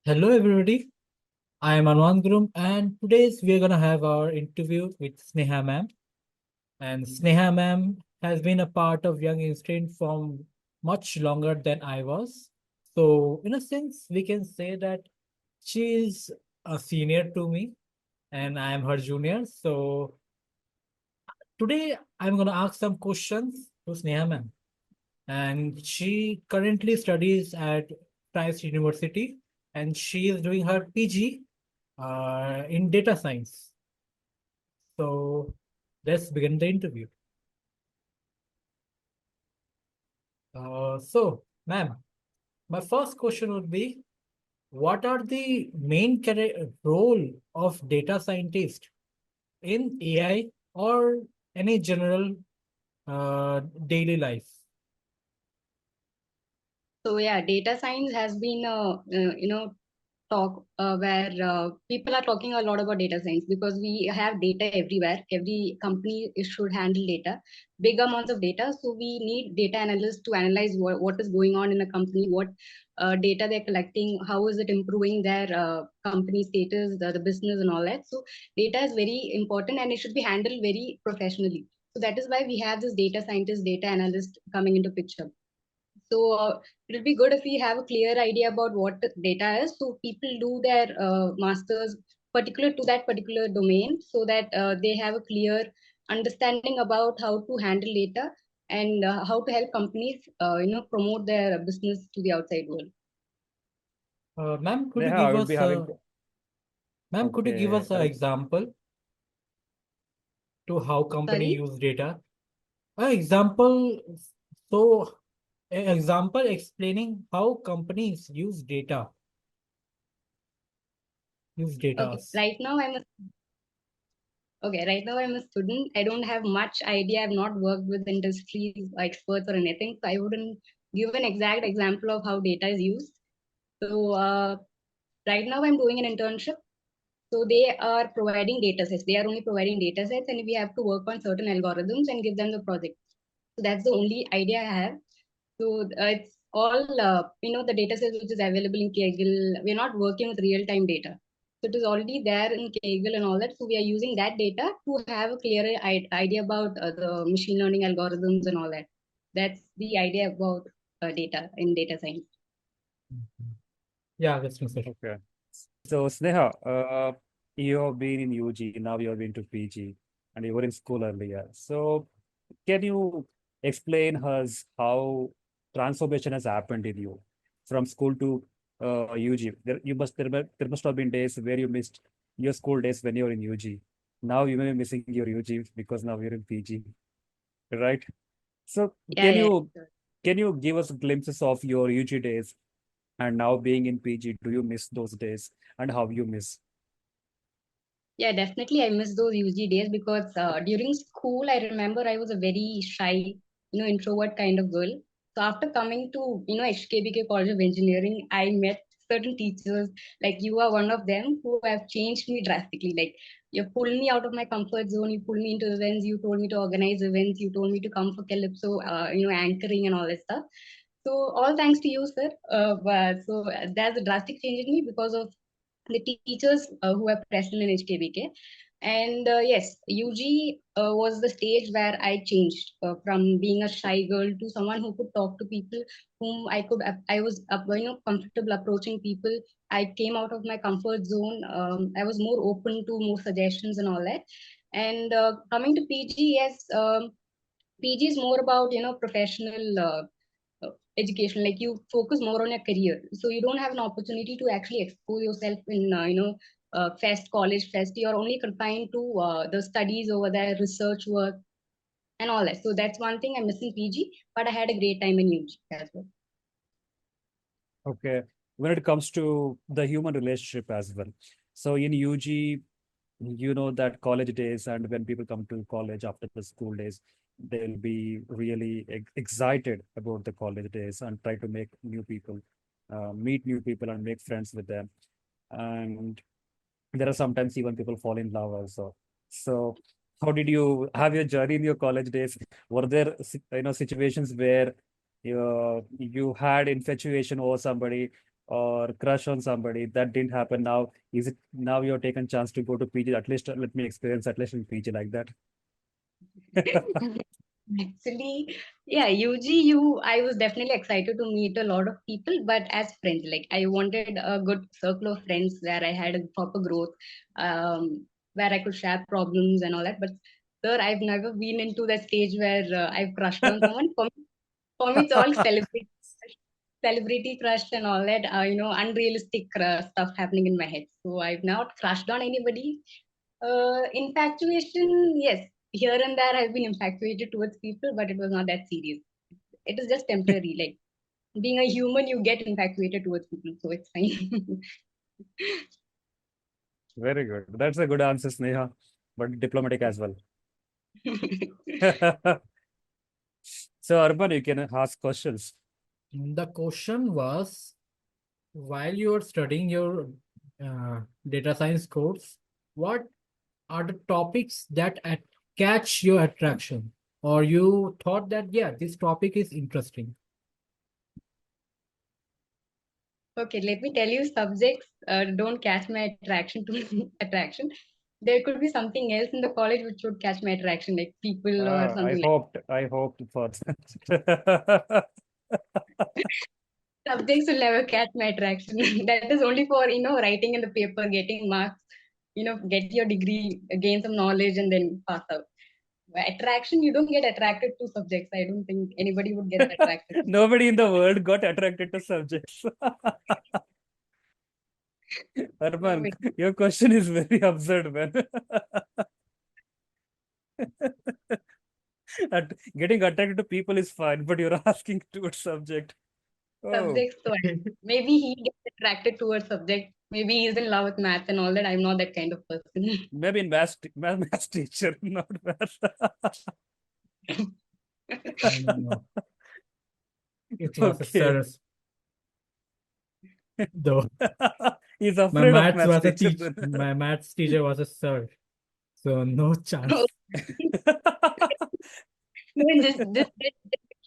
Hello, everybody. I am Anwan Gurum, and today's we are gonna have our interview with Sneha ma'am. And Sneha ma'am has been a part of Young Instinct from much longer than I was. So, in a sense, we can say that she is a senior to me, and I am her junior. So, today I'm gonna ask some questions to Sneha ma'am, and she currently studies at Christ University, and she is doing her PG in data science. So let's begin the interview. Ma'am, my first question would be, what are the main role of data scientist in AI or any general daily life? So yeah, data science has been talk where people are talking a lot about data science because we have data everywhere. Every company should handle data, big amounts of data. So we need data analysts to analyze what is going on in a company, what data they're collecting, how is it improving their company status, the business and all that. So data is very important and it should be handled very professionally. So that is why we have this data scientist, data analyst coming into picture. So it'll be good if we have a clear idea about what the data is. So people do their masters particular to that particular domain, so that they have a clear understanding about how to handle data and how to help companies, promote their business to the outside world. Ma'am, could you Neha, I give would be us having. Okay, an example to how company Sorry. use data? An example, so an example explaining how companies use data. Okay. Right now I'm a student. I don't have much idea. I've not worked with industries experts or anything, so I wouldn't give an exact example of how data is used. So right now I'm doing an internship. So they are providing data sets. They are only providing data sets, and we have to work on certain algorithms and give them the project. So that's the only idea I have. So it's all the data sets which is available in Kaggle. We're not working with real time data. So it is already there in Kaggle and all that. So we are using that data to have a clearer idea about the machine learning algorithms and all that. That's the idea about data in data science. Yeah, that's my question. okay. So Sneha, you have been in UG, now you have been to PG, and you were in school earlier. So can you explain us how transformation has happened in you from school to UG? There must have been days where you missed your school days when you were in UG. Now you may be missing your UG because now you're in PG, right? So Yeah, can yeah. you Sure. can you give us glimpses of your UG days and now being in PG? Do you miss those days and how you miss? Yeah, definitely. I miss those UG days because during school, I remember I was a very shy, introvert kind of girl. So after coming to, HKBK College of Engineering, I met certain teachers. Like you are one of them who have changed me drastically. Like you pulled me out of my comfort zone. You pulled me into events. You told me to organize events. You told me to come for Calypso, anchoring and all that stuff. So all thanks to you, sir. There's a drastic change in me because of the teachers who are present in HKBK. And yes, UG was the stage where I changed from being a shy girl to someone who could talk to people, whom I was comfortable approaching people. I came out of my comfort zone. I was more open to more suggestions and all that. And coming to PG, yes, PG is more about professional education. Like you focus more on your career, so you don't have an opportunity to actually expose yourself in college fest. You're only confined to the studies over there, research work and all that. So that's one thing I miss in PG, but I had a great time in UG as well. Okay. When it comes to the human relationship as well. So in UG, you know that college days and when people come to college after the school days, they'll be really excited about the college days and try to make new people, meet new people and make friends with them. And there are sometimes even people fall in love also. So how did you have your journey in your college days? Were there situations where you had infatuation over somebody or crush on somebody. That didn't happen. Now, is it now you're taken chance to go to PG? At least let me experience at least in PG like that. Actually, yeah, I was definitely excited to meet a lot of people, but as friends, like I wanted a good circle of friends where I had a proper growth, where I could share problems and all that. But sir, I've never been into that stage where I've crushed on someone. For me, it's all celebrity crush and all that, unrealistic stuff happening in my head. So I've not crushed on anybody. Infatuation, yes, here and there I've been infatuated towards people, but it was not that serious. It is just temporary. Like being a human, you get infatuated towards people, so it's fine. Very good. That's a good answer, Sneha, but diplomatic as well. So, Urban, you can ask questions. The question was, while you are studying your data science course, what are the topics that catch your attraction? Or you thought that, yeah, this topic is interesting. Okay, let me tell you, subjects don't catch my attraction to attraction. There could be something else in the college which would catch my attraction, like people or something like I hoped for that. subjects will never catch my attraction. That is only for, writing in the paper, getting marks, get your degree, gain some knowledge, and then pass out. Attraction, you don't get attracted to subjects. I don't think anybody would get attracted to Nobody in the world got attracted to subjects. Arman, nobody. your question is very absurd, man. Getting attracted to people is fine, but you're asking to a subject. Oh, Subjects. So maybe he gets attracted towards subject. Maybe he's in love with math and all that. I'm not that kind of person. maybe in math teacher, not math. No, it was a Okay. service. Though He's my afraid of maths math was a teacher teach. then. My maths teacher was a sir, so no chance. No, this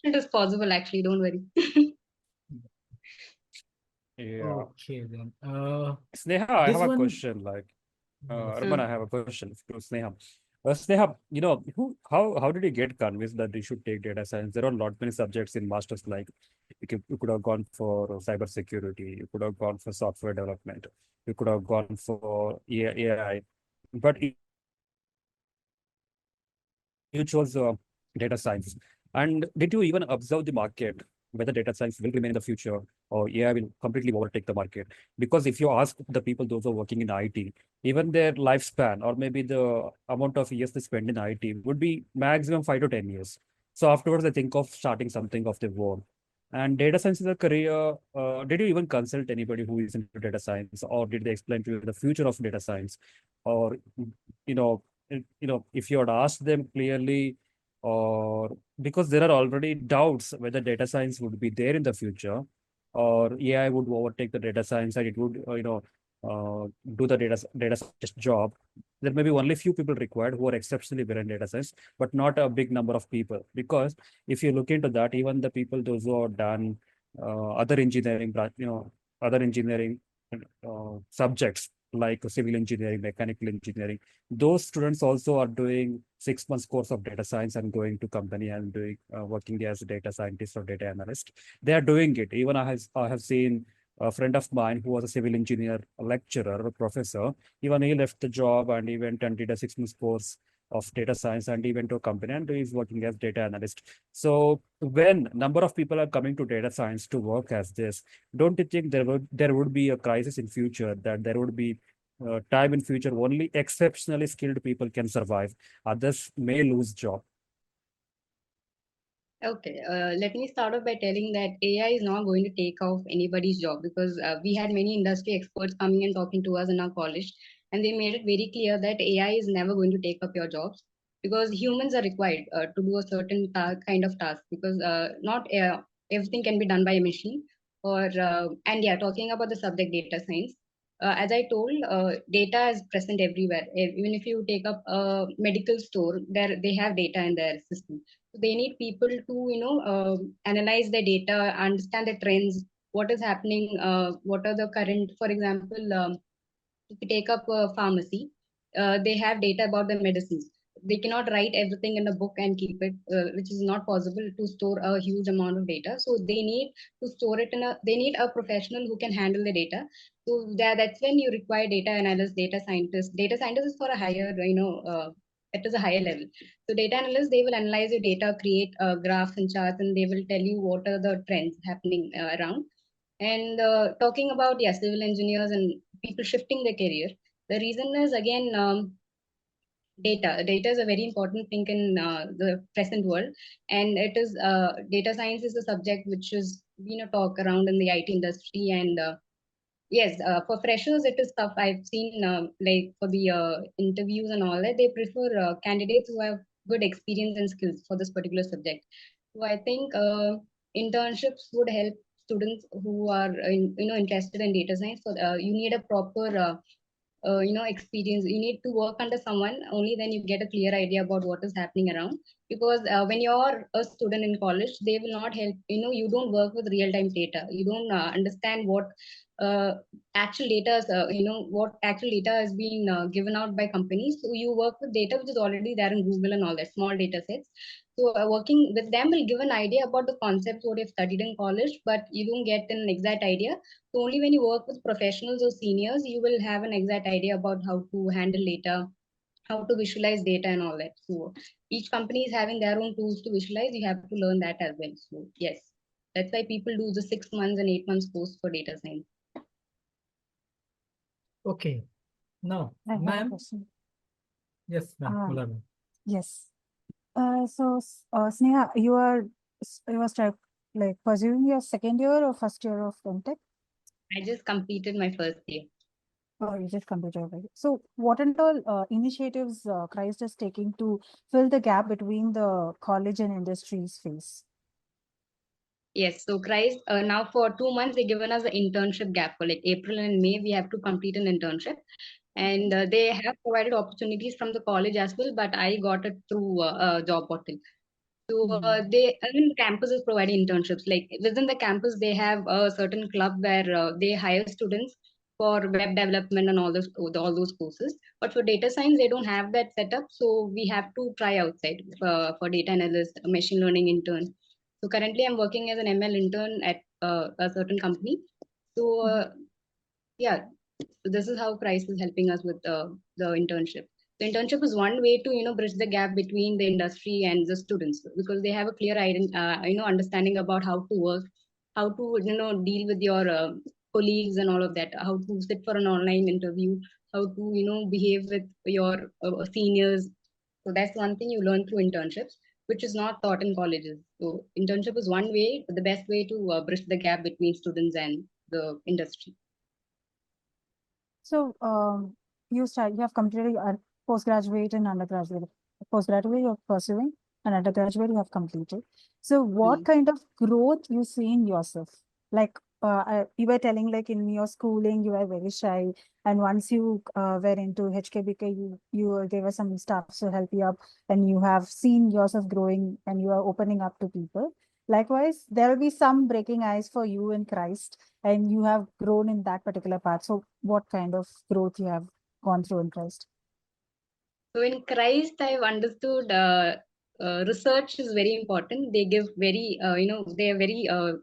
is possible actually. Don't worry. Yeah. Okay then. Sneha, I have This a one. question. Like, Yes. Arman, I have a question to Sneha. Sneha, how did you get convinced that you should take data science? There are not many subjects in masters. Like, you could have gone for cyber security, you could have gone for software development, you could have gone for AI, but you chose data science. And did you even observe the market, whether data science will remain in the future or AI will completely overtake the market? Because if you ask the people, those who are working in IT, even their lifespan or maybe the amount of years they spend in IT would be maximum 5 to 10 years. So afterwards, they think of starting something of their own. And data science is a career. Did you even consult anybody who is into data science, or did they explain to you the future of data science? Or, you know, if you had asked them clearly, or because there are already doubts whether data science would be there in the future, or AI would overtake the data science and it would, do the data scientist job. There may be only few people required who are exceptionally well in data science, but not a big number of people. Because if you look into that, even the people those who have done other engineering, other engineering subjects like civil engineering, mechanical engineering, those students also are doing 6 months course of data science and going to company and doing working as a data scientist or data analyst. They are doing it. Even I have seen a friend of mine who was a civil engineer, a lecturer, a professor. Even he left the job and he went and did a 6 months course of data science and he went to a company and he's working as data analyst. So when number of people are coming to data science to work as this, don't you think there would be a crisis in future, that there would be time in future only exceptionally skilled people can survive, others may lose job? Okay, let me start off by telling that AI is not going to take off anybody's job because we had many industry experts coming and talking to us in our college, and they made it very clear that AI is never going to take up your jobs because humans are required to do a certain kind of task because not everything can be done by a machine. And yeah, talking about the subject data science, as I told, data is present everywhere. Even if you take up a medical store, there they have data in their system, so they need people to analyze the data, understand the trends, what is happening, what are the current, for example, if you take up a pharmacy, they have data about the medicines. They cannot write everything in a book and keep it, which is not possible to store a huge amount of data. So they need to store it in a, they need a professional who can handle the data. So that's when you require data analysts, data scientists. Data scientists is for a higher, it is a higher level. So data analysts, they will analyze your data, create graphs and charts, and they will tell you what are the trends happening around. And talking about, yeah, civil engineers and people shifting their career, the reason is again, data. Data is a very important thing in the present world, and it is data science is a subject which is talk around in the IT industry. And yes, for freshers it is tough. I've seen like for the interviews and all that, they prefer candidates who have good experience and skills for this particular subject. So I think internships would help students who are interested in data science. So you need a proper experience. You need to work under someone, only then you get a clear idea about what is happening around. Because when you're a student in college, they will not help. You don't work with real time data. You don't understand what uh, actual data is, what actual data is being given out by companies. So you work with data which is already there in Google and all that, small data sets. So working with them will give an idea about the concepts what you've studied in college, but you don't get an exact idea. So only when you work with professionals or seniors, you will have an exact idea about how to handle data, how to visualize data and all that. So each company is having their own tools to visualize. You have to learn that as well. So yes, that's why people do the 6 months and 8 months course for data science. Okay. Now, I have a ma'am. question. Yes, ma'am. Um, Bola, ma'am. yes. Sneha, you are like pursuing your second year or first year of M.Tech, I just completed my first year. or you just completed already? So, what and all initiatives Christ is taking to fill the gap between the college and industries face? Yes, so Christ, now for 2 months, they given us an internship gap for like April and May, we have to complete an internship. And they have provided opportunities from the college as well, but I got it through job portal. So they, I mean, campus is providing internships. Like within the campus, they have a certain club where they hire students for web development and all those courses. But for data science, they don't have that setup. So we have to try outside for data analyst, machine learning intern. So currently, I'm working as an ML intern at a certain company. So yeah, so this is how Price is helping us with the internship. The internship is one way to bridge the gap between the industry and the students, because they have a clear understanding about how to work, how to deal with your colleagues and all of that, how to sit for an online interview, how to behave with your seniors. So that's one thing you learn through internships, which is not taught in colleges. So internship is one way, the best way to bridge the gap between students and the industry. So, you have completed a postgraduate and undergraduate. Postgraduate you're pursuing, and undergraduate you have completed. So, what kind of growth you see in yourself? Like, you were telling, like in your schooling, you were very shy, and once you were into HKBK, you there were some staff to help you up, and you have seen yourself growing, and you are opening up to people. Likewise, there will be some breaking ice for you in Christ, and you have grown in that particular path. So what kind of growth you have gone through in Christ? So in Christ, I've understood research is very important. They give very, they are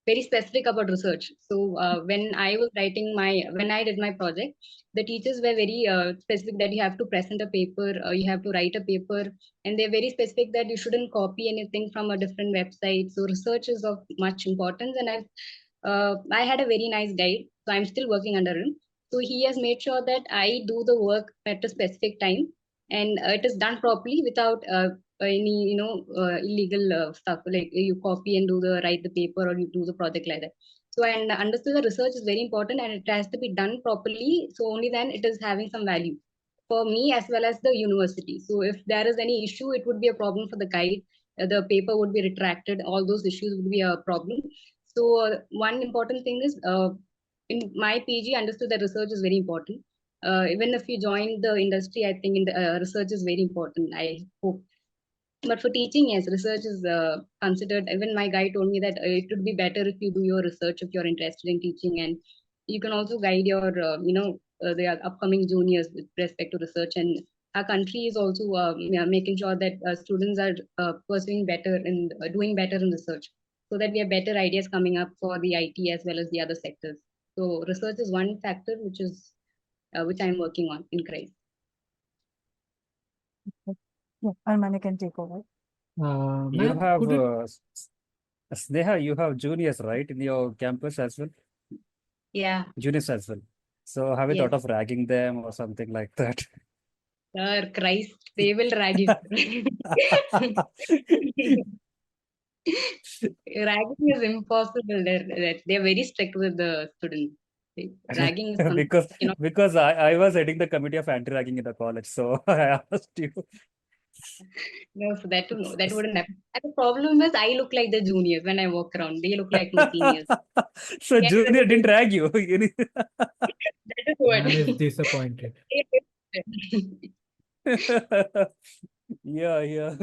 very specific about research. So when I did my project, the teachers were very specific that you have to present a paper, you have to write a paper, and they're very specific that you shouldn't copy anything from a different website. So research is of much importance, and I had a very nice guide, so I'm still working under him. So he has made sure that I do the work at a specific time, and it is done properly without any illegal stuff like you copy and do the write the paper or you do the project like that. So I understood the research is very important and it has to be done properly. So only then it is having some value for me as well as the university. So if there is any issue, it would be a problem for the guide. The paper would be retracted. All those issues would be a problem. So one important thing is in my PG, understood that research is very important. Even if you join the industry, I think in the research is very important. I hope. But for teaching, yes, research is considered. Even my guy told me that it would be better if you do your research if you're interested in teaching, and you can also guide your, the upcoming juniors with respect to research. And our country is also making sure that students are pursuing better and doing better in research, so that we have better ideas coming up for the IT as well as the other sectors. So research is one factor which I'm working on in CRISE. Yeah, Armani can take over. You Ma'am, have could you Sneha, you have juniors, right, in your campus as well? Yeah, Juniors as well. So have you yes. thought of ragging them or something like that? Christ, they will drag you. Ragging is impossible. They're very strict with the students. Ragging is something Because you cannot. I was heading the committee of anti-ragging in the college, so I asked you. No, so that wouldn't happen. And the problem is, I look like the juniors when I walk around. They look like my seniors. So Get rid junior of didn't it. drag you. That is what. ma'am is disappointed? Yeah, yeah.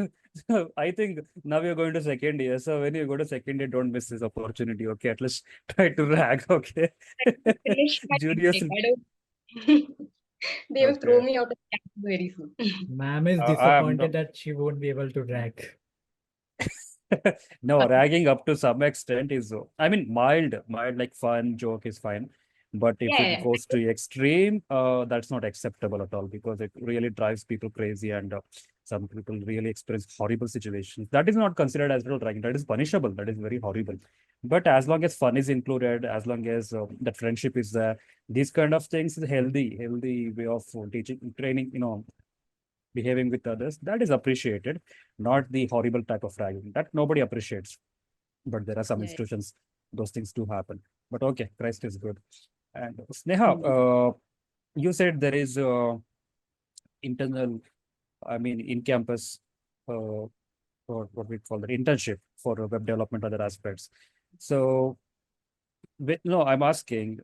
So I think now you're going to second year. So when you go to second year, don't miss this opportunity. Okay, at least try to rag. Okay. I finish my Juniors. M.Tech. I don't. They will throw Okay. me out of campus very soon. Ma'am is I'm disappointed not. that she won't be able to drag. No, ragging up to some extent is, I mean, mild, like fun joke is fine. But if Yeah, it yeah, goes to extreme, that's not acceptable at all because it really drives people crazy and some people really experience horrible situations. That is not considered as real ragging. That is punishable. That is very horrible. But as long as fun is included, as long as that friendship is there, these kind of things is healthy way of teaching, training, behaving with others, that is appreciated, not the horrible type of ragging that nobody appreciates. But there are some yeah. institutions, those things do happen. But okay, Christ is good. And Sneha, Mhm. you said there is internal, I mean, in campus, or what we call the internship for web development, other aspects. So, no, I'm asking,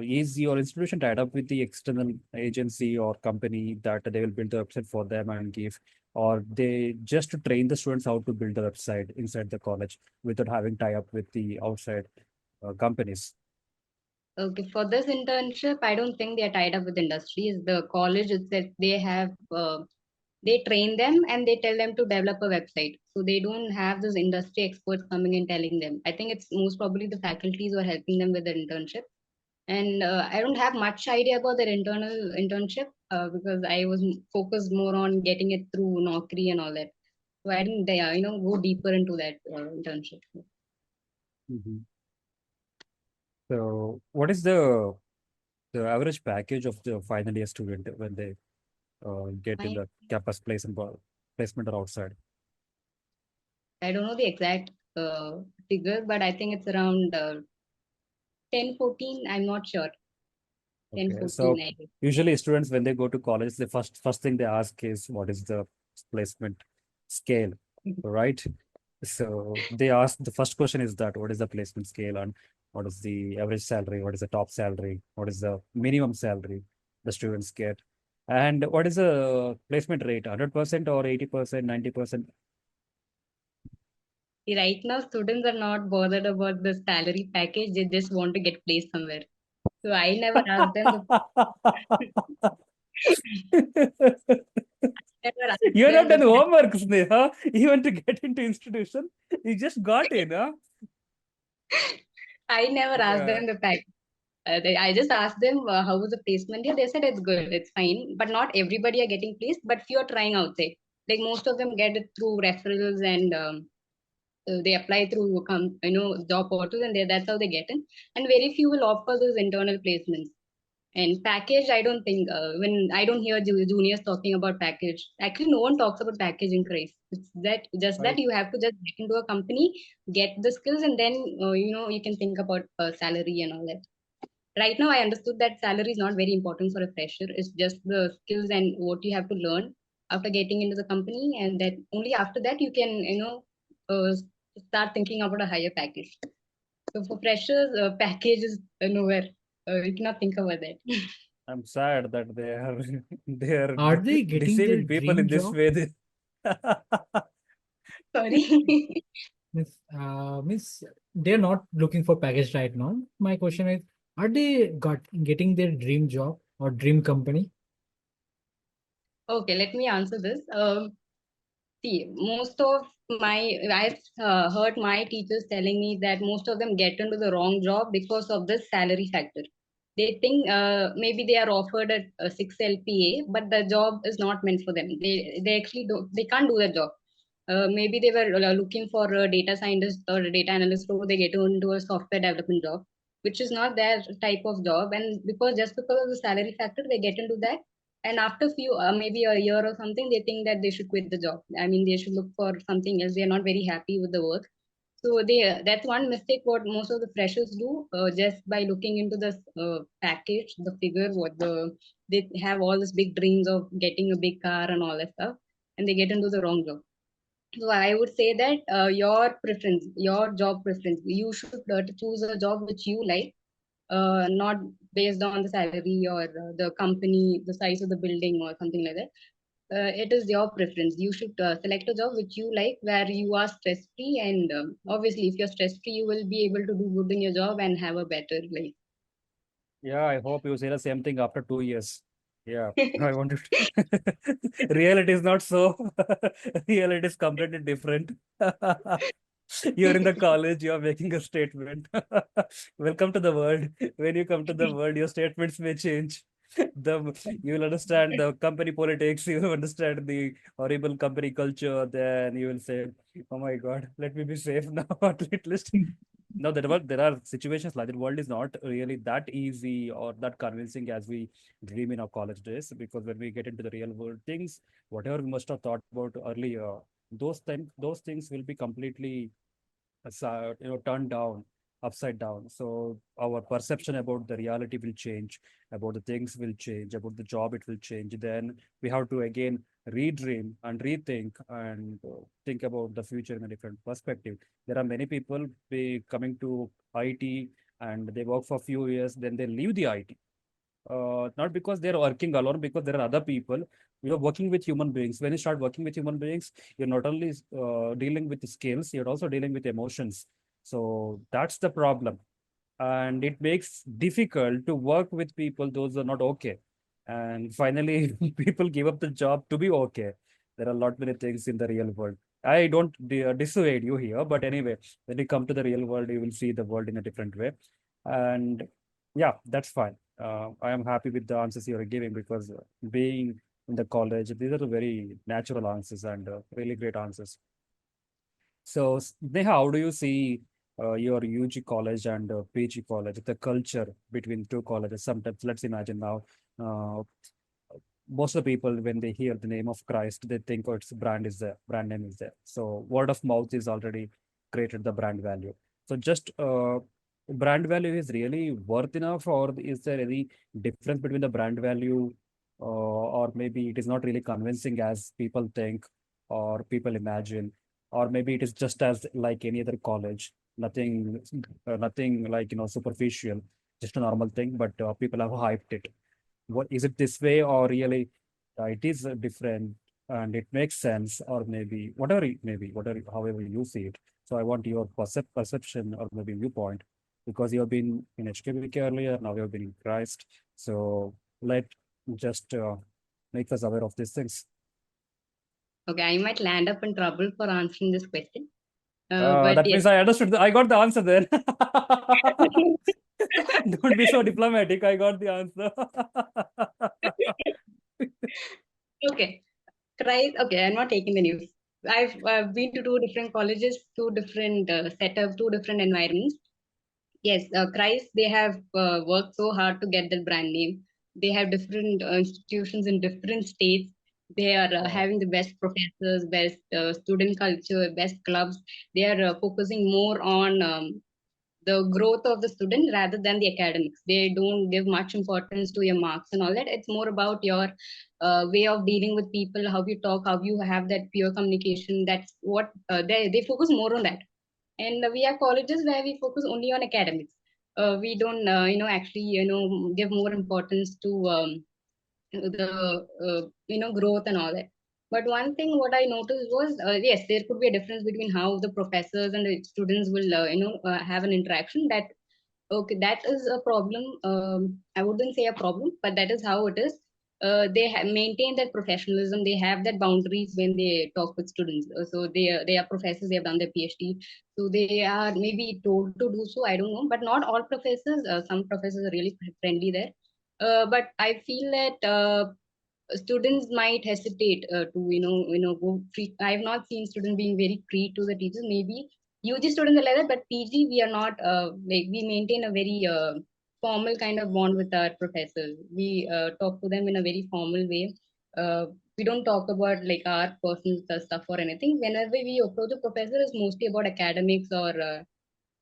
is your institution tied up with the external agency or company that they will build the website for them and give, or they just to train the students how to build the website inside the college without having tie up with the outside companies? Okay, for this internship, I don't think they are tied up with industries. The college itself, they train them and they tell them to develop a website. So they don't have those industry experts coming and telling them. I think it's most probably the faculties who are helping them with the internship. And I don't have much idea about their internal internship because I was focused more on getting it through Naukri and all that. So I didn't, go deeper into that internship. Mhm. So, what is the average package of the final year student when they get in I, the campus placement or outside? I don't know the exact figure, but I think it's around 10, 14. I'm not sure. 10, Okay, 14, so I guess. usually students when they go to college, the first thing they ask is what is the placement scale, right? So they ask the first question is that what is the placement scale and what is the average salary, what is the top salary, what is the minimum salary the students get, and what is the placement rate, 100% or 80%, 90%? See, right now, students are not bothered about the salary package. They just want to get placed somewhere. So I never asked them the never asked You them have the done homework, Sneha, even to get into institution. You just got in, huh? I never asked Yeah. them the package. I just asked them how was the placement. Yeah, they said it's good, it's fine, but not everybody are getting placed. But few are trying outside. Like most of them get it through referrals and they apply through job portals, and that's how they get in. And very few will offer those internal placements. And package, I don't think when I don't hear juniors talking about package. Actually, no one talks about package increase. It's that just that Right. you have to just get into a company, get the skills, and then you can think about salary and all that. Right now, I understood that salary is not very important for a fresher. It's just the skills and what you have to learn after getting into the company, and that only after that you can start thinking about a higher package. So for freshers, package is nowhere. You cannot think about that. I'm sad that they are they are Are they getting their deceiving people dream in this job? way. Sorry. Miss, they're not looking for package right now. My question is, are they getting their dream job or dream company? Okay, let me answer this. See, most of I've heard my teachers telling me that most of them get into the wrong job because of the salary factor. They think maybe they are offered at 6 LPA, but the job is not meant for them. They actually don't, they can't do the job. Maybe they were looking for a data scientist or a data analyst role, they get into a software development job, which is not their type of job. And because of the salary factor, they get into that. And after few, maybe a year or something, they think that they should quit the job. I mean, they should look for something else. They are not very happy with the work. So that's one mistake what most of the freshers do, just by looking into the package, the figure, they have all these big dreams of getting a big car and all that stuff, and they get into the wrong job. So I would say that your preference, your job preference, you should choose a job which you like, not based on the salary or the company, the size of the building or something like that. It is your preference. You should select a job which you like, where you are stress free, and obviously, if you're stress free, you will be able to do good in your job and have a better life. Yeah, I hope you say the same thing after 2 years. Yeah, I wanted reality is not so. Reality is completely different. You're in the college, you're making a statement. Welcome to the world. When you come to the world, your statements may change. You will understand the company politics, you will understand the horrible company culture, then you will say, oh my God, let me be safe now, at least. No, there are situations like that. The world is not really that easy or that convincing as we dream in our college days. Because when we get into the real world things, whatever we must have thought about earlier, those things will be completely turned down, upside down. So our perception about the reality will change, about the things will change, about the job it will change. Then we have to again redream and rethink and think about the future in a different perspective. There are many people be coming to IT and they work for a few years, then they leave the IT, not because they're working alone, because there are other people. You're working with human beings. When you start working with human beings, you're not only dealing with the skills, you're also dealing with emotions. So that's the problem, and it makes difficult to work with people those are not okay. And finally, people give up the job to be okay. There are a lot many things in the real world. I don't dissuade you here, but anyway, when you come to the real world, you will see the world in a different way. And yeah, that's fine. I am happy with the answers you are giving, because being in the college, these are very natural answers and really great answers. So, Neha, how do you see your UG college and PG college, the culture between two colleges? Sometimes, let's imagine now, uh, most of the people, when they hear the name of Christ, they think, oh, it's brand is there, brand name is there. So, word of mouth is already created the brand value. So, just brand value is really worth enough, or is there any difference between the brand value, or maybe it is not really convincing as people think or people imagine, or maybe it is just as like any other college, nothing like superficial, just a normal thing, but people have hyped it. What is it this way, or really it is different and it makes sense, or maybe whatever it may be, whatever however you see it. So I want your perception or maybe viewpoint, because you have been in HKBK earlier, now you have been in Christ. So let just make us aware of these things. Okay, I might land up in trouble for answering this question. But That yes. means I understood. I got the answer then. Don't be so diplomatic. I got the answer. Okay. Christ, okay, I'm not taking the news. I've been to two different colleges, two different setups, two different environments. Yes, Christ, they have worked so hard to get their brand name. They have different institutions in different states. They are Wow. having the best professors, best student culture, best clubs. They are focusing more on the growth of the student rather than the academics. They don't give much importance to your marks and all that. It's more about your way of dealing with people, how you talk, how you have that pure communication. That's what they focus more on that. And we have colleges where we focus only on academics. We don't, actually, give more importance to the, growth and all that. But one thing what I noticed was, yes, there could be a difference between how the professors and the students will, have an interaction. That okay, that is a problem. I wouldn't say a problem, but that is how it is. They maintain that professionalism. They have that boundaries when they talk with students. So they are professors. They have done their PhD, so they are maybe told to do so. I don't know, but not all professors. Some professors are really friendly there. But I feel that students might hesitate to go free. I have not seen students being very free to the teachers. Maybe UG students are like that, but PG we are not, like we maintain a very formal kind of bond with our professors. We talk to them in a very formal way. uh, we don't talk about like our personal stuff or anything. Whenever we approach a professor, it's mostly about academics, or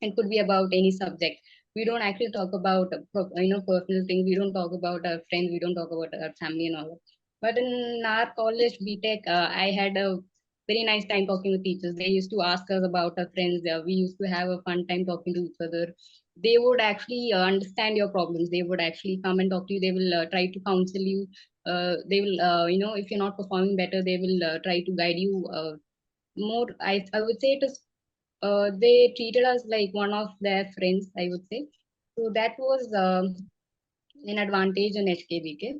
it could be about any subject. We don't actually talk about personal things. We don't talk about our friends. We don't talk about our family and all that. But in our college B.Tech, I had a very nice time talking with teachers. They used to ask us about our friends. We used to have a fun time talking to each other. They would actually understand your problems. They would actually come and talk to you. They will try to counsel you. They will, if you're not performing better, they will try to guide you more. I would say it is, they treated us like one of their friends, I would say. So that was an advantage in HKBK.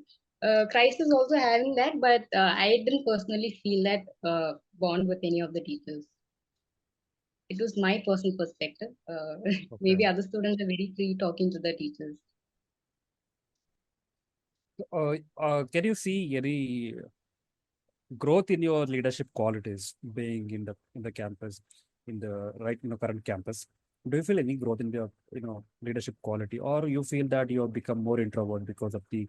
Christ is also having that, but I didn't personally feel that bond with any of the teachers. It was my personal perspective. Okay. Maybe other students are very free talking to the teachers. Can you see any growth in your leadership qualities being in the campus, in the right, current campus? Do you feel any growth in your, leadership quality, or you feel that you have become more introvert because of the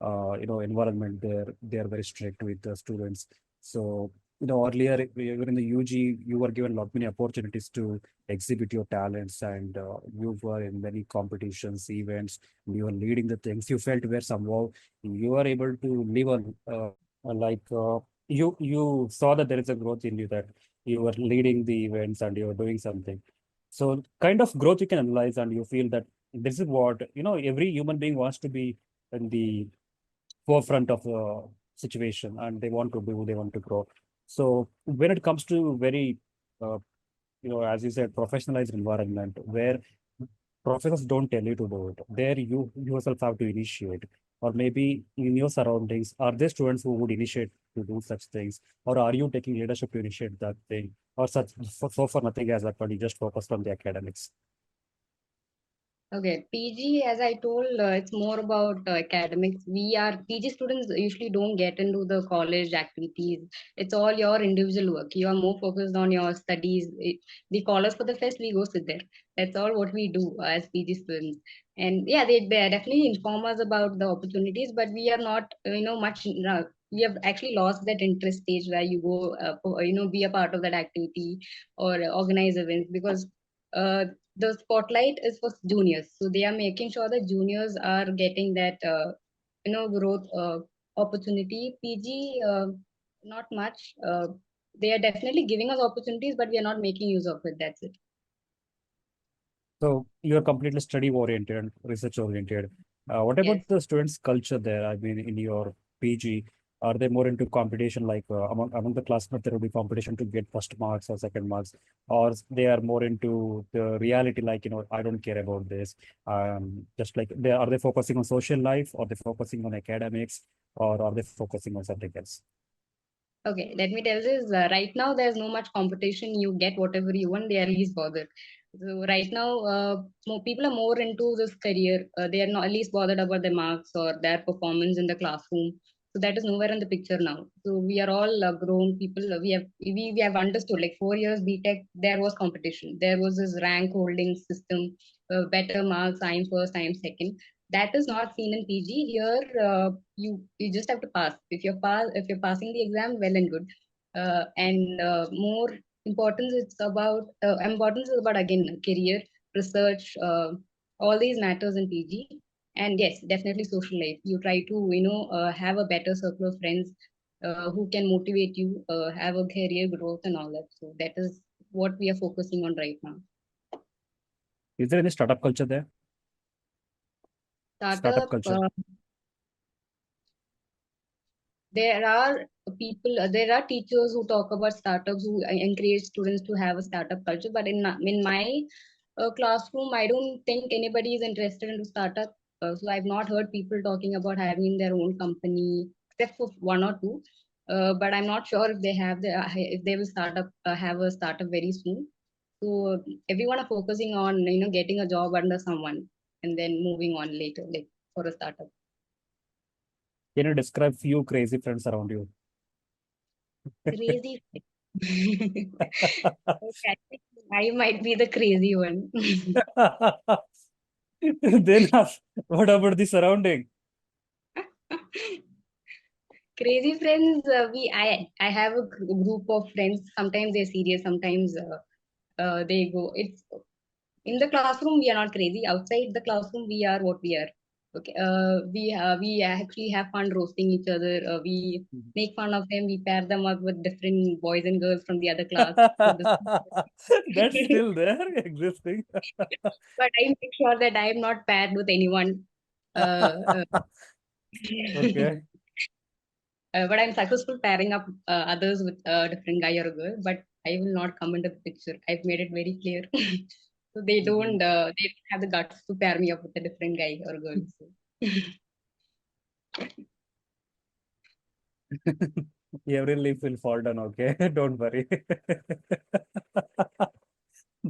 environment there? They are very strict with the students. So, earlier when you were in the UG, you were given a lot many opportunities to exhibit your talents, and you were in many competitions, events, you were leading the things. You felt where somehow you are able to live on, like you saw that there is a growth in you, that you were leading the events and you were doing something. So kind of growth you can analyze, and you feel that this is what, every human being wants to be in the forefront of a situation, and they want to do, they want to grow. So when it comes to very, uh, as you said, professionalized environment where professors don't tell you to do it, there you yourself have to initiate. Or maybe in your surroundings, are there students who would initiate to do such things, or are you taking leadership to initiate that thing, or such? So far nothing has happened, you just focused on the academics. Okay, PG, as I told, it's more about academics. We are PG students usually don't get into the college activities. It's all your individual work. You are more focused on your studies. They call us for the fest, we go sit there. That's all what we do as PG students. And yeah, they definitely inform us about the opportunities, but we are not, much. We have actually lost that interest stage where you go, be a part of that activity or organize events, because the spotlight is for juniors, so they are making sure that juniors are getting that growth opportunity. PG, not much. They are definitely giving us opportunities, but we are not making use of it. That's it. So you're completely study oriented and research oriented. What about Yes. the students' culture there? I mean, in your PG, are they more into competition, like among the classmates, there will be competition to get first marks or second marks, or they are more into the reality, like, I don't care about this. Just like are they focusing on social life, or they focusing on academics, or are they focusing on something else? Okay, let me tell this. Right now, there's no much competition. You get whatever you want. They are least bothered. So right now, more people are more into this career. They are not least bothered about their marks or their performance in the classroom. So that is nowhere in the picture now. So we are all grown people. We have understood, like 4 years B.Tech, there was competition. There was this rank holding system. Better marks, I am first, I am second. That is not seen in PG. Here, you just have to pass. If you're passing the exam, well and good. And more importance is about, again, career, research. All these matters in PG. And yes, definitely social life. You try to have a better circle of friends who can motivate you, have a career growth and all that. So that is what we are focusing on right now. Is there any startup culture there? Startup Startup. culture. there are there are teachers who talk about startups, who encourage students to have a startup culture. But in my classroom, I don't think anybody is interested in startup. So I've not heard people talking about having their own company, except for one or two. But I'm not sure if they have if they will have a startup very soon. So everyone are focusing on getting a job under someone and then moving on later, like for a startup. Can you describe few crazy friends around you? Crazy. Okay, I think I might be the crazy one. Then what about the surrounding? Crazy friends. I have a group of friends. Sometimes they're serious. Sometimes they go. It's in the classroom we are not crazy. Outside the classroom we are what we are. Okay. We actually have fun roasting each other. We make fun of them. We pair them up with different boys and girls from the other class. So this. That's still there existing. But I make sure that I am not paired with anyone. Uh, uh, Okay. but I'm successful pairing up others with a different guy or a girl. But I will not come into the picture. I've made it very clear. So they don't have the guts to pair me up with a different guy or girl. So. Every leaf will fall down, okay? Don't worry.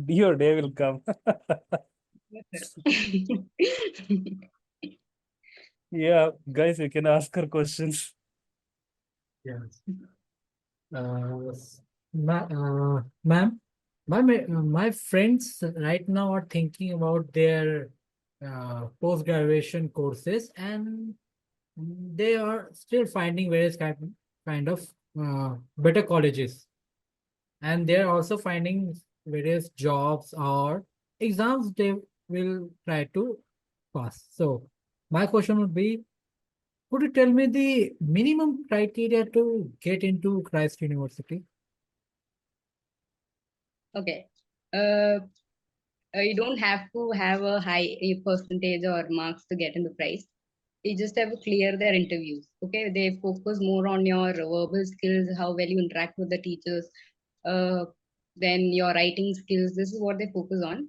Your day will come. Yeah, guys, you can ask her questions. Yes. Ma'am, my friends right now are thinking about their post-graduation courses, and they are still finding various kind of better colleges, and they're also finding various jobs or exams they will try to pass. So my question would be, could you tell me the minimum criteria to get into Christ University? Okay. You don't have to have a high percentage or marks to get into prize. You just have to clear their interviews. Okay, they focus more on your verbal skills, how well you interact with the teachers, uh, then your writing skills. This is what they focus on.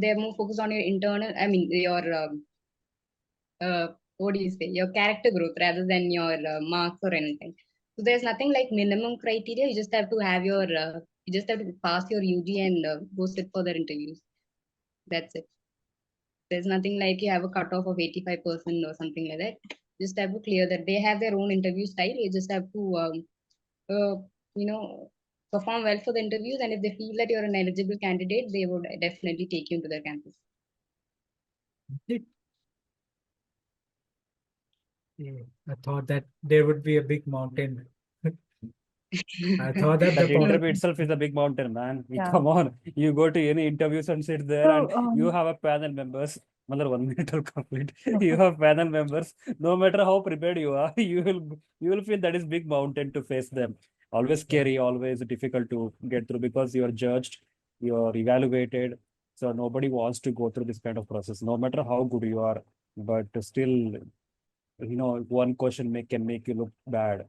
They're more focused on your internal, I mean, your what do you say, your character growth rather than your marks or anything. So there's nothing like minimum criteria. You just have to have you just have to pass your UG and go sit for their interviews. That's it. There's nothing like you have a cutoff of 85% or something like that. Just have to clear that. They have their own interview style. You just have to, uh, you know, perform well for the interviews. And if they feel that you're an eligible candidate, they would definitely take you into their campus. It, yeah, I thought that there would be a big mountain. I thought that That the interview itself is a big mountain, man. Yeah. Come on. You go to any interviews and sit there So, and you have a panel members. Mother, 1 minute will complete. You have panel members. No matter how prepared you are, you will feel that is big mountain to face them. Always scary, always difficult to get through because you are judged, you are evaluated. So nobody wants to go through this kind of process, no matter how good you are. But still, one question can make you look bad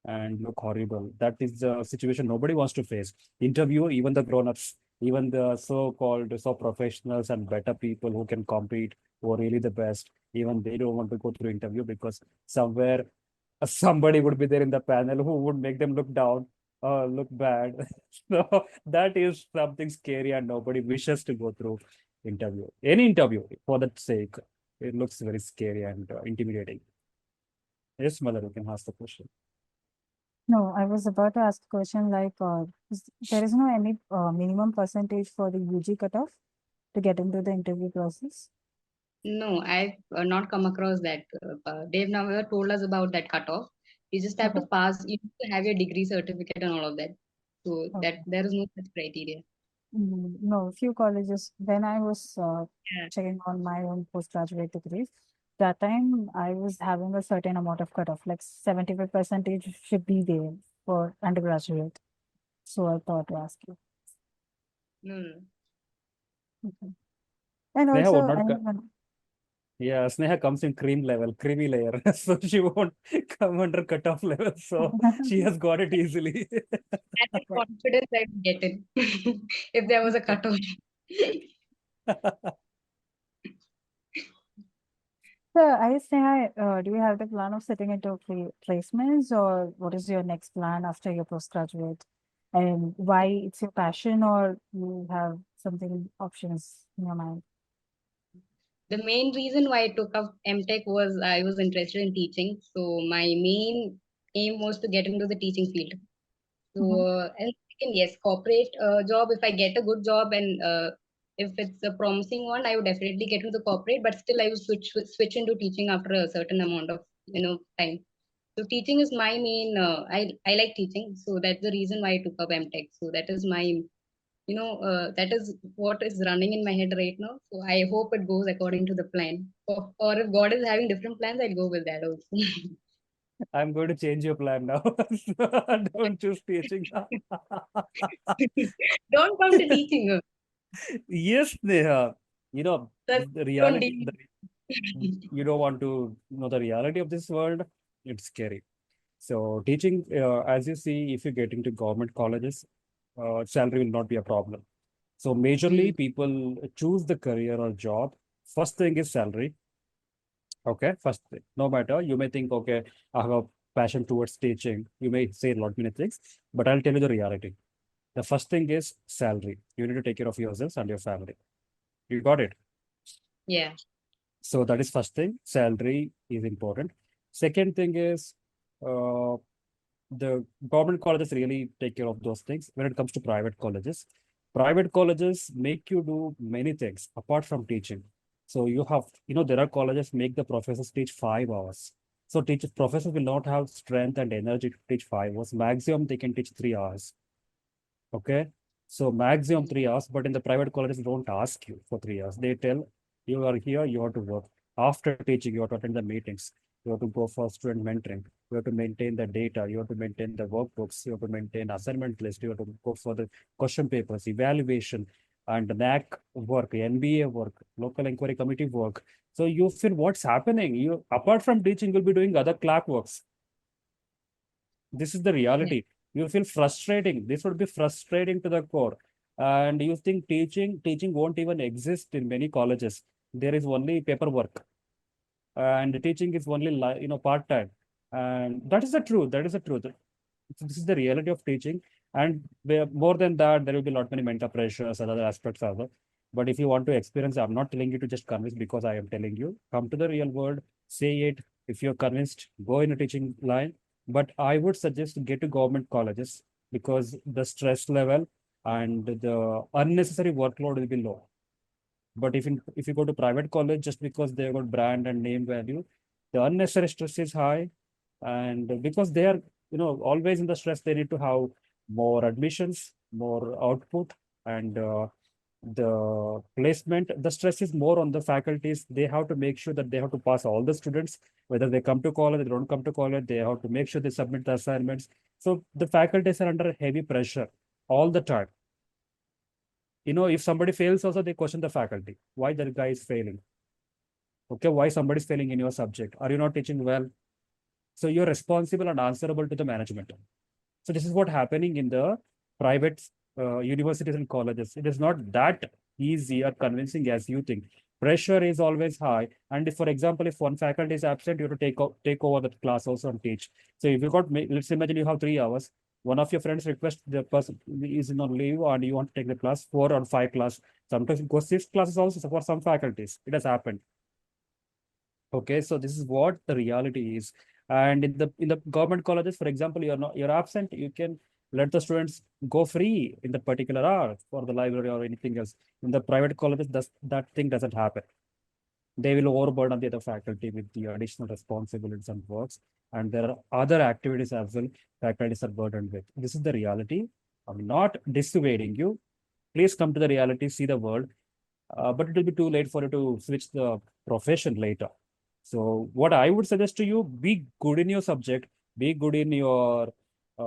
and look horrible. That is the situation nobody wants to face. Interview, even the grown-ups, even the so-called so professionals and better people who can compete, who are really the best, even they don't want to go through interview because somewhere somebody would be there in the panel who would make them look down or look bad. So that is something scary and nobody wishes to go through interview. Any interview for that sake. It looks very scary and intimidating. Yes, Mother, you can ask the question. no, I was about to ask a question like, there is no any minimum percentage for the UG cutoff to get into the interview process? No, I've not come across that. They've never told us about that cutoff. You just have to Okay. pass. You need to have your degree certificate and all of that. So that Okay. there is no such criteria. No, few colleges, when I was Yeah. checking on my own postgraduate degrees, that time I was having a certain amount of cutoff, like 75 percentage should be there for undergraduate. So I thought to ask you. No, no. Okay. And Sneha also, would not. anyone, Yeah, Sneha comes in cream level, creamy layer. So she won't come under cutoff level. So she has got it easily. That is confidence I would get it if there was a cutoff. So, I say, do you have the plan of setting into placements, or what is your next plan after your postgraduate? And why it's your passion, or you have something options in your mind? The main reason why I took up M.Tech was I was interested in teaching. So my main aim was to get into the teaching field. So, Mhm. and second, yes, corporate job, if I get a good job and if it's a promising one, I would definitely get into the corporate, but still I would switch into teaching after a certain amount of, time. So teaching is my main, I like teaching. So that's the reason why I took up M.Tech. So that is my, that is what is running in my head right now. So I hope it goes according to the plan. Or if God is having different plans, I'll go with that also. I'm going to change your plan now. Don't choose teaching. Don't come to teaching. Yes, Neha. That's The don't reality, deal. you don't want to know the reality of this world. It's scary. So teaching, as you see, if you get into government colleges, salary will not be a problem. So Mm, majorly people choose the career or job. First thing is salary. Okay, first thing. No matter, you may think, okay, I have a passion towards teaching. You may say a lot many things, but I'll tell you the reality. The first thing is salary. You need to take care of yourselves and your family. You got it. yeah. So that is first thing. Salary is important. Second thing is uh, the government colleges really take care of those things. When it comes to private colleges make you do many things apart from teaching. So you have, there are colleges make the professors teach 5 hours. So teachers, professors will not have strength and energy to teach 5 hours. Maximum they can teach 3 hours. Okay. So maximum 3 hours, but in the private colleges, they don't ask you for 3 hours. They tell you are here, you have to work. After teaching, you have to attend the meetings. You have to go for student mentoring. You have to maintain the data. You have to maintain the workbooks. You have to maintain assignment list. You have to go for the question papers, evaluation, and NAC work, NBA work, local inquiry committee work. So you feel what's happening. You apart from teaching, you'll be doing other clerk works. This is the Yeah. reality. You feel frustrating. This would be frustrating to the core. And you think teaching won't even exist in many colleges. There is only paperwork, and teaching is only part time. And that is the truth. That is the truth. This is the reality of teaching. And more than that, there will be a lot many mental pressures and other aspects of it. But if you want to experience, I'm not telling you to just convince because I am telling you. Come to the real world, say it. If you're convinced, go in a teaching line. But I would suggest to get to government colleges because the stress level and the unnecessary workload will be low. But if you go to private college just because they got brand and name value, the unnecessary stress is high, and because they are always in the stress, they need to have more admissions, more output, and the placement. The stress is more on the faculties. They have to make sure that they have to pass all the students, whether they come to college, they don't come to college. They have to make sure they submit the assignments. So the faculties are under heavy pressure all the time. If somebody fails also, they question the faculty. Why that guy is failing? Okay, why somebody is failing in your subject? Are you not teaching well? So you're responsible and answerable to the management. So this is what happening in the private universities and colleges. It is not that easy or convincing as you think. Pressure is always high. And if, for example, if one faculty is absent, you have to take over that class also and teach. So if you got, let's imagine you have 3 hours. One of your friends request the person is on leave and you want to take the class, 4 or 5 class. Sometimes it goes 6 classes also for some faculties. It has happened. Okay, so this is what the reality is. And in the government colleges, for example, you're absent, you can let the students go free in that particular hour for the library or anything else. In the private colleges, that thing doesn't happen. They will overburden the other faculty with the additional responsibilities and works. And there are other activities as well faculties are burdened with. This is the reality. I'm not dissuading you. Please come to the reality, see the world. But it will be too late for you to switch the profession later. So what I would suggest to you, be good in your subject, be good in your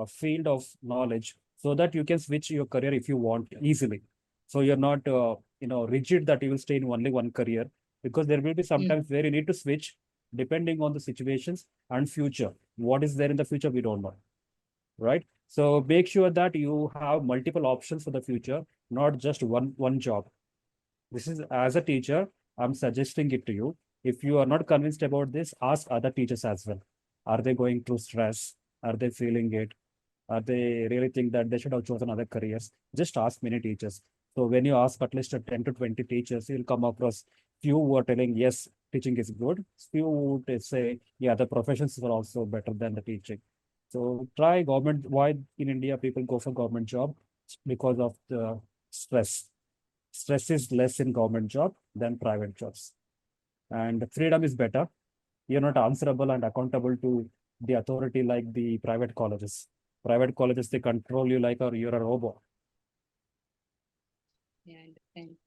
field of knowledge so that you can switch your career if you want easily. So you're not, rigid that you will stay in only one career. because there will be sometimes where you need to switch depending on the situations and future. What is there in the future, we don't know, right? So make sure that you have multiple options for the future, not just one job. This is, as a teacher, I'm suggesting it to you. If you are not convinced about this, ask other teachers as well. Are they going through stress? Are they feeling it? Are they really think that they should have chosen other careers? Just ask many teachers. So when you ask at least 10 to 20 teachers, you'll come across few who are telling, yes, teaching is good. Few would say, yeah, the professions are also better than the teaching. So try government. Why in India people go for government job? Because of the stress. Stress is less in government job than private jobs. And freedom is better. You're not answerable and accountable to the authority like the private colleges. Private colleges, they control you like you're a robot. Yeah, I understand.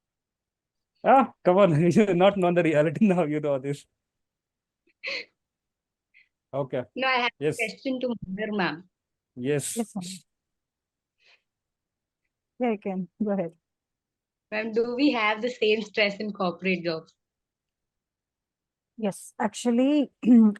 Ah, come on, you not know the reality now, you know this. Okay. No, I have a Yes. question to Mother ma'am. Yes. Yes, ma'am. Yeah, you can go ahead. Ma'am, do we have the same stress in corporate jobs? Yes, actually,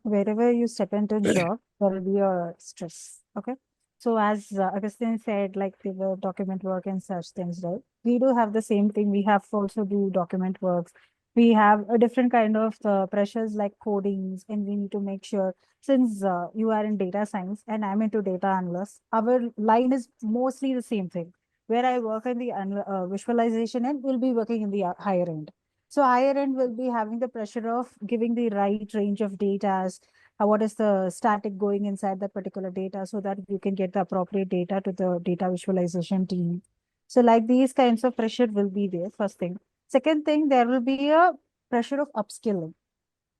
wherever you step into job, there will be a stress. Okay. So as Augustine said, like the document work and such things, right? We do have the same thing. We have also do document works. We have a different kind of pressures like codings, and we need to make sure since you are in data science and I'm into data analyst, our line is mostly the same thing. Where I work in the visualization and will be working in the higher end. So higher end will be having the pressure of giving the right range of data, what is the static going inside that particular data so that you can get the appropriate data to the data visualization team. So like these kinds of pressure will be there, first thing. Second thing, there will be a pressure of upskilling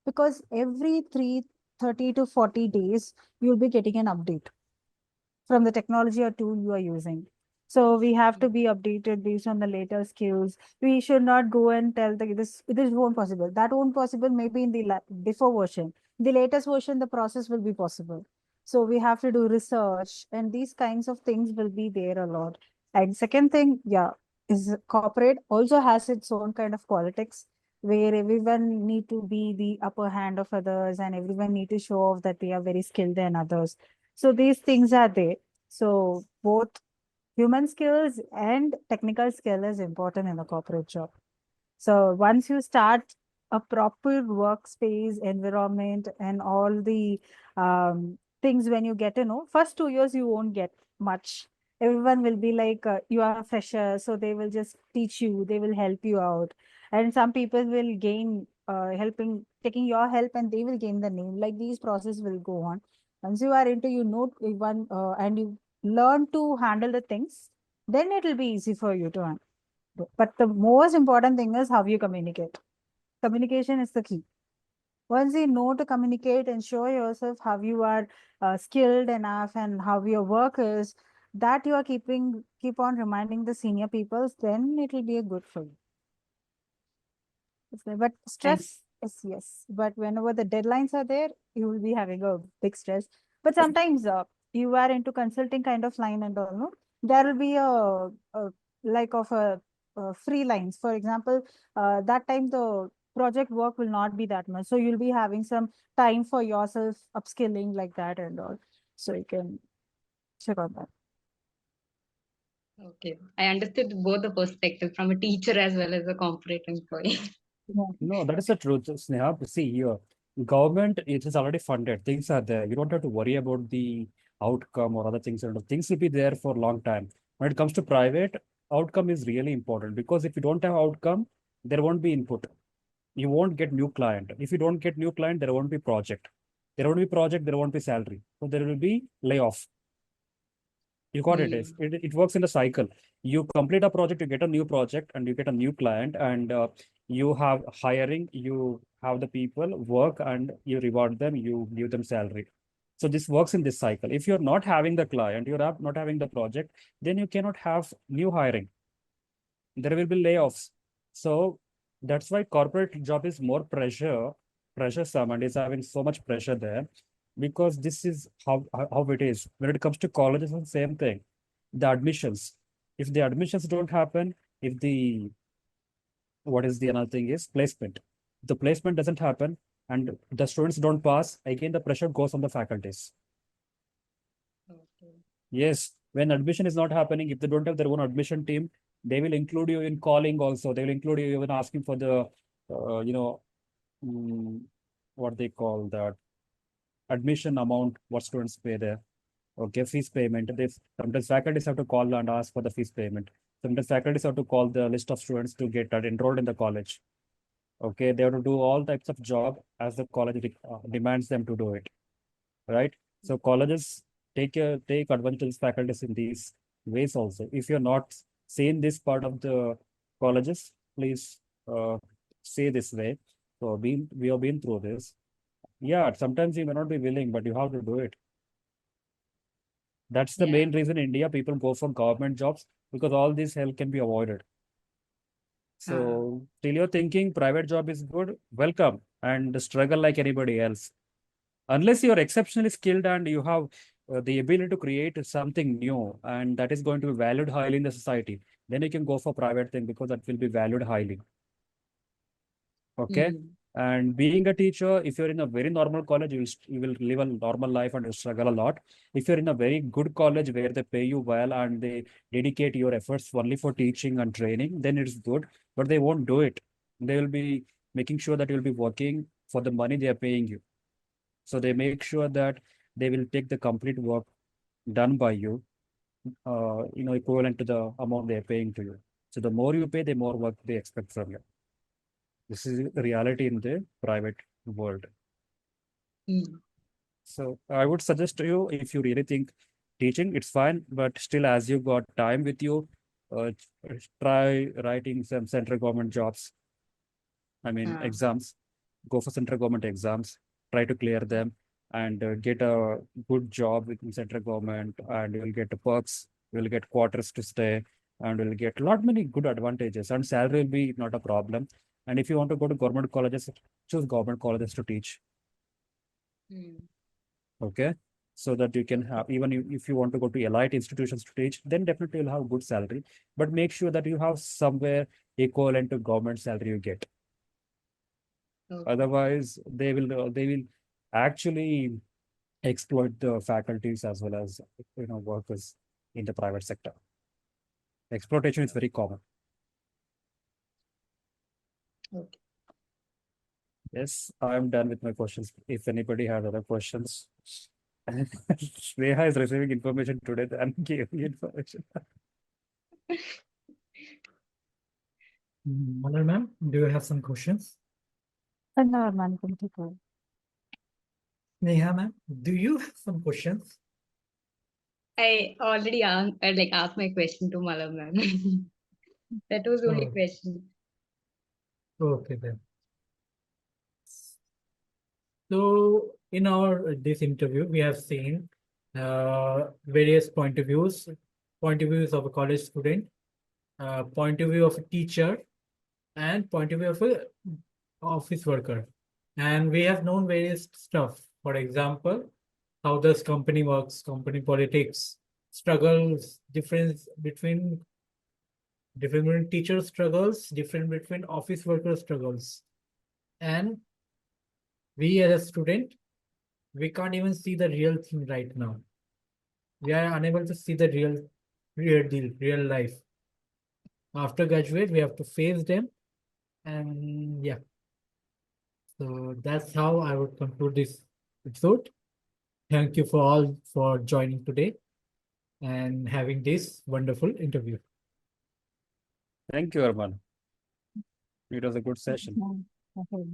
because every 30 to 40 days, you'll be getting an update from the technology or tool you are using. So we have to be updated based on the later skills. We should not go and tell this won't possible. That won't possible maybe in the before version. The latest version, the process will be possible. So we have to do research and these kinds of things will be there a lot. And second thing, yeah, is corporate also has its own kind of politics where everyone need to be the upper hand of others and everyone need to show off that they are very skilled than others. So these things are there. So both human skills and technical skill is important in a corporate job. So once you start a proper workspace environment and all the things when you get to know, first 2 years you won't get much. Everyone will be like, you are a fresher, so they will just teach you, they will help you out. And some people will gain taking your help and they will gain the name. Like these process will go on. Once you are into, you know, one and you learn to handle the things, then it will be easy for you to handle. But the most important thing is how you communicate. Communication is the key. Once you know to communicate and show yourself how you are skilled enough and how your work is, that you are keep on reminding the senior peoples, then it will be a good for you. But And stress is yes. But whenever the deadlines are there, you will be having a big stress. But sometimes you are into consulting kind of line and all, no? There will be a like of a free lines. For example, that time the project work will not be that much. So you'll be having some time for yourself upskilling like that and all. So you can check on that. okay, I understood both the perspectives from a teacher as well as a corporate employee. Yeah. No, that is the truth, Sneha. See, here, government, it is already funded. Things are there. You don't have to worry about the outcome or other things. Things will be there for a long time. When it comes to private, outcome is really important because if you don't have outcome, there won't be input. You won't get new client. If you don't get new client, there won't be project. There won't be project, there won't be salary. So there will be layoff. You got it. Hmm. It works in a cycle. You complete a project, you get a new project, and you get a new client, and you have hiring, you have the people work, and you reward them, you give them salary. So this works in this cycle. If you're not having the client, not having the project, then you cannot have new hiring. There will be layoffs. So that's why corporate job is more pressuresome, and is having so much pressure there because this is how it is. When it comes to colleges, it's the same thing. The admissions. If the admissions don't happen, if the what is the another thing is placement. The placement doesn't happen and the students don't pass, again the pressure goes on the faculties. Okay. Yes, when admission is not happening, if they don't have their own admission team, they will include you in calling also. They will include you even asking for the, uh, you know, mm, what they call that admission amount, what students pay there. Okay, fees payment. They sometimes faculties have to call and ask for the fees payment. Sometimes faculties have to call the list of students to get enrolled in the college. Okay, they have to do all types of job as the college demands them to do it, right? So colleges take advantage of faculties in these ways also. If you're not seeing this part of the colleges, please say this way. So we have been through this. Yeah, sometimes you may not be willing, but you have to do it. That's the Yeah. main reason India people go for government jobs because all this hell can be avoided. Ah. So till you're thinking private job is good, welcome and struggle like anybody else. Unless you're exceptionally skilled and you have the ability to create something new and that is going to be valued highly in the society, then you can go for private thing because that will be valued highly. Okay. Hmm. And being a teacher, if you're in a very normal college, you will live a normal life and you'll struggle a lot. If you're in a very good college where they pay you well and they dedicate your efforts only for teaching and training, then it's good. But they won't do it. They will be making sure that you'll be working for the money they are paying you. So they make sure that they will take the complete work done by you, equivalent to the amount they are paying to you. So the more you pay, the more work they expect from you. This is the reality in the private world. Hmm. So I would suggest to you, if you really think teaching, it's fine, but still, as you got time with you, uh, try writing some central government jobs. I mean, Ah. exams. Go for central government exams. Try to clear them and get a good job within central government, and you'll get perks. You'll get quarters to stay, and you'll get a lot many good advantages. And salary will be not a problem. And if you want to go to government colleges, choose government colleges to teach. Hmm. Okay, so that you can have, even if you want to go to elite institutions to teach, then definitely you'll have good salary, but make sure that you have somewhere equivalent to government salary you get. Okay. Otherwise they will actually exploit the faculties as well as workers in the private sector. Exploitation is very common. Okay. Yes, I'm done with my questions. If anybody has other questions. Sneha is receiving information today, I'm giving information. Mother ma'am, do you have some questions? No, man, you can take over. Neha ma'am, do you have some questions? I already asked my question to Malam ma'am. That was the only Oh, question. okay then. So in our this interview, we have seen various point of views of a college student, point of view of a teacher, and point of view of a office worker. And we have known various stuff. For example, how does company works, company politics, struggles, different teacher struggles, different between office worker struggles. And we as a student, we can't even see the real thing right now. We are unable to see the real deal, real life. After graduate, we have to face them. And yeah, so that's how I would conclude this episode. Thank you for all for joining today and having this wonderful interview. Thank you, Arman. It was a good session. No, okay.